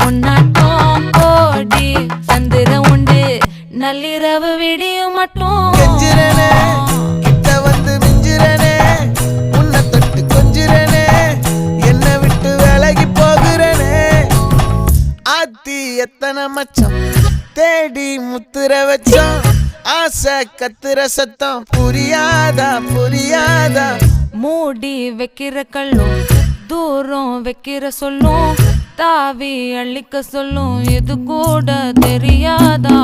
உன்னாட்டம் கோடி சந்திர உண்டு நள்ளிரவு விடியும் மட்டும் கெஞ்சிரனே கிட்ட வந்து மிஞ்சிரனே உன்னை தொட்டு கொஞ்சிரனே என்ன விட்டு விலகி போகிறனே ஆத்தி எத்தனை மச்சம் தேடி முத்துற வச்சோம் ஆசை கத்துற சத்தம் புரியாதா புரியாதா மூடி வைக்கிற கல்லும் தூரம் வைக்கிற சொல்லும் தாவி அள்ளிக்க சொல்லும் இது கூட தெரியாதா